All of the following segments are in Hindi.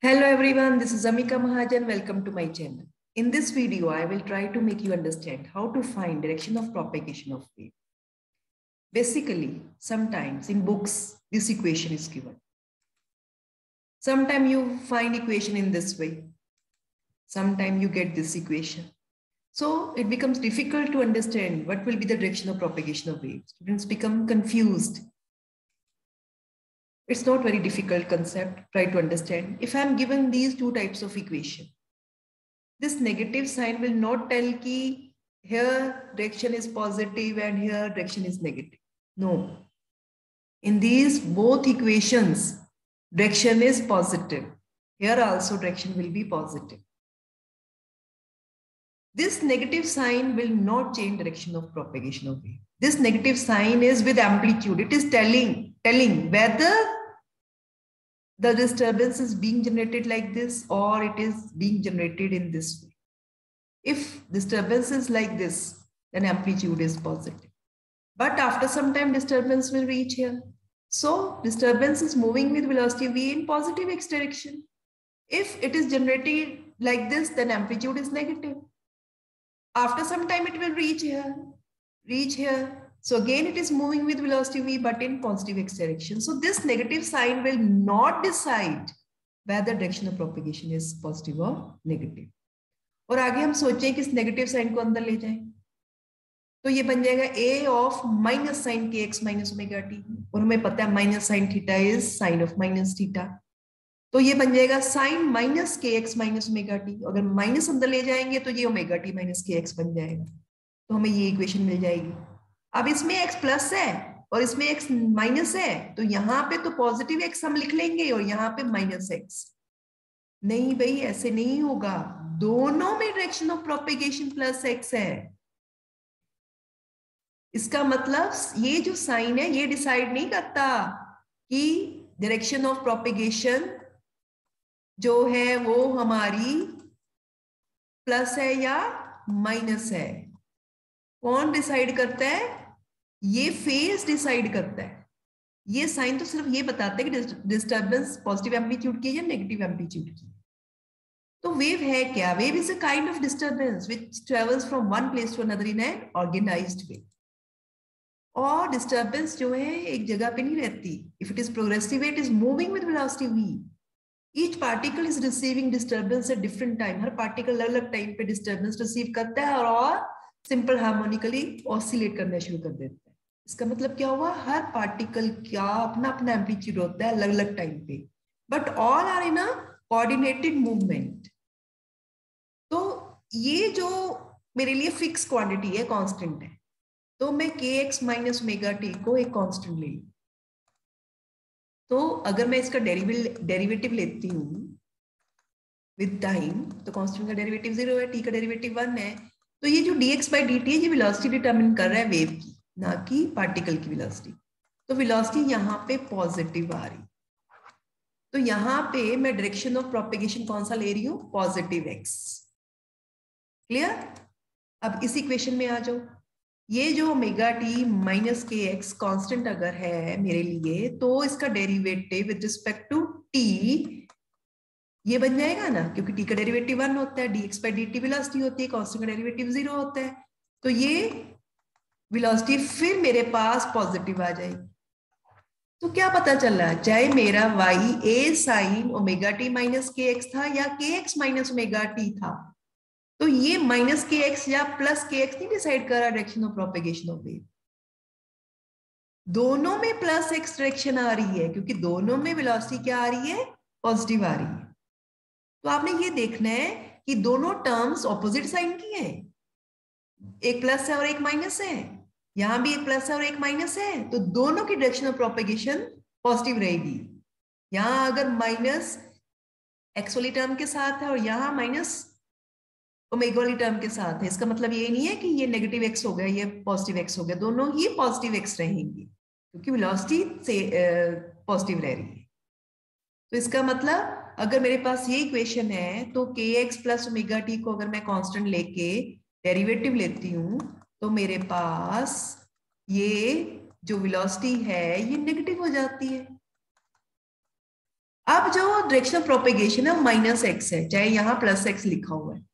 Hello everyone, this is Amika Mahajan. Welcome to my channel. In this video, I will try to make you understand how to find direction of propagation of wave. Basically, sometimes in books, this equation is given. Sometimes you find equation in this way. Sometimes you get this equation. So it becomes difficult to understand what will be the direction of propagation of wave. Students become confused. It's not very difficult concept. Try to understand. If I'm given these two types of equation, this negative sign will not tell ki here direction is positive and here direction is negative. No. In these both equations, direction is positive. Here also direction will be positive. This negative sign will not change direction of propagation of wave. This negative sign is with amplitude. It is telling whether the disturbance is being generated like this or it is being generated in this way. If disturbance is like this, then amplitude is positive. But after some time, disturbance will reach here. So disturbance is moving with velocity v in positive x direction. If it is generated like this, then amplitude is negative. After some time, it will reach here. So again, it is moving with velocity v, but in positive x direction. So this negative sign will not decide whether direction of propagation is positive or negative. और आगे हम सोचें कि इस नेगेटिव साइन को अंदर ले जाएं, तो ये बन जाएगा a ऑफ माइनस साइन के एक्स माइनस ओमेगा टी, और हमें पता है minus sine theta is sine of minus theta, तो ये बन जाएगा sign minus k x minus omega T. अगर माइनस अंदर ले जाएंगे तो ये omega t minus k x बन जाएगा, तो हमें ये इक्वेशन मिल जाएगी. अब इसमें x प्लस है और इसमें x माइनस है, तो यहाँ पे तो पॉजिटिव x हम लिख लेंगे और यहाँ पे माइनस x. नहीं भाई, ऐसे नहीं होगा. दोनों में direction of propagation plus x है. इसका मतलब ये जो साइन है ये डिसाइड नहीं करता कि डायरेक्शन ऑफ प्रोपेगेशन जो है वो हमारी प्लस है या माइनस है. कौन डिसाइड करता है? ये फेज डिसाइड करता है. ये साइन तो सिर्फ ये बताता है कि डिस्टर्बेंस पॉजिटिव एम्पलीट्यूड की या नेगेटिव एम्पलीट्यूड की. तो वेव है क्या? Wave is a kind of disturbance which travels from one place to another in an organised way. और डिस्टर्बेंस जो है एक जगह पे नहीं रहती. If it is progressive, it is moving with velocity v. Each particle is receiving disturbance at different time. हर पार्टिकल अलग अलग टाइम पे डिस्टर्बेंस रिसीव करता है और सिंपल हार्मोनिकली ऑसिलेट करना शुरू कर देता है. इसका मतलब क्या हुआ? हर पार्टिकल का अपना अपना एम्पलीट्यूड होता है अलग अलग टाइम पे, but all are in a coordinated movement. तो ये जो मेरे लिए फिक्स क्वांटिटी है, कांस्टेंट है, तो मैं के एक्स माइनस ओमेगा टी को एक कांस्टेंट ले लूं. तो अगर मैं इसका डेरिवेटिव लेती हूँ विद टाइम, तो कांस्टेंट का डेरिवेटिव 0 है, टी का डेरिवेटिव 1 है. तो ये जो dx by dt है ये वेलोसिटी डिटरमिन कर रहा है वेव की, ना कि पार्टिकल की वेलोसिटी. तो वेलोसिटी यहाँ पे पॉजिटिव आ रही, तो यहाँ पे मैं डायरेक्शन ऑफ प्रोपेगेशन कौन सा ले रही हूँ? Positive x. क्लियर? अब इस इक्वेशन में आ जाओ. ये जो omega t minus k x constant अगर है मेरे लिए, तो इसका derivative with respect to t ये बन जाएगा ना, क्योंकि टी का डेरिवेटिव 1 होता है, dx by dt वेलोसिटी होती है, कांस्टेंट का डेरिवेटिव 0 होता है. तो ये वेलोसिटी फिर मेरे पास पॉजिटिव आ जाएगी. तो क्या पता चल रहा है? चाहे मेरा y a sine omega t minus k x था या के एक्स माइनस ओमेगा टी था, तो ये माइनस के एक्स या प्लस के एक्स नहीं डिसाइड कर रहा direction of propagation of wave. दोनों में प्लस एक्स डायरेक्शन आ रही है, क्योंकि दोनों में वेलोसिटी क्या आ रही है? पॉजिटिव आ रही है. तो आपने ये देखना है कि दोनों टर्म्स ऑपोजिट साइन की हैं. एक प्लस है और एक माइनस है, यहां भी एक प्लस है और एक माइनस है, तो दोनों की डायरेक्शन ऑफ प्रोपेगेशन पॉजिटिव रहेगी. यहां अगर माइनस एक्स वाली टर्म के साथ है और यहां माइनस ओमेगा वाली टर्म के साथ है, इसका मतलब ये नहीं है कि ये नेगेटिव एक्स हो गया, ये पॉजिटिव एक्स हो गया. दोनों ही पॉजिटिव एक्स रहेंगी क्योंकि वेलोसिटी से पॉजिटिव रह रही है. तो इसका मतलब अगर मेरे पास ये इक्वेशन है, तो के एक्स प्लस ओमेगा टी को अगर मैं कांस्टेंट लेके डेरिवेटिव लेती हूँ, तो मेरे पास ये जो वेलोसिटी है ये नेगेटिव हो जाती है. अब जो डायरेक्शन ऑफ प्रोपेगेशन है -x है, चाहे यहाँ +x लिखा हुआ है,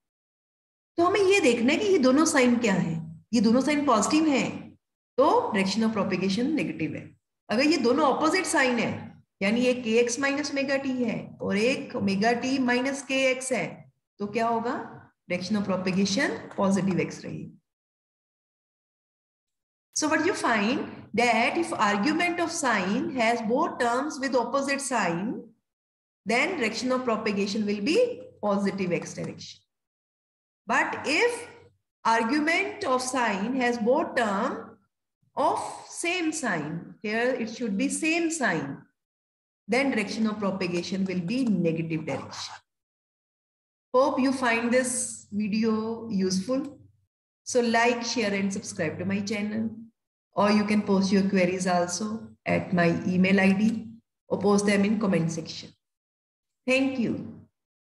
तो हमें ये देखना है कि ये दोनों साइन क्या है। ये दोनों साइन पॉजिटिव है तो डायरेक्शन ऑफ प्रोपेगेशन नेगेटिव है। अगर ये दोनों ऑपोजिट साइन है, यानी एक kx माइनस ओमेगा टी है और एक ओमेगा टी माइनस kx है, तो क्या होगा? Direction of propagation positive x रहेगी। So what you find that if argument of sign has both terms with opposite sign, then direction of propagation will be positive x direction. But if argument of sign has both term of same sign, here it should be same sign, then direction of propagation will be negative direction. Hope you find this video useful. So like, share and subscribe to my channel. Or you can post your queries also at my email ID or post them in comment section. Thank you.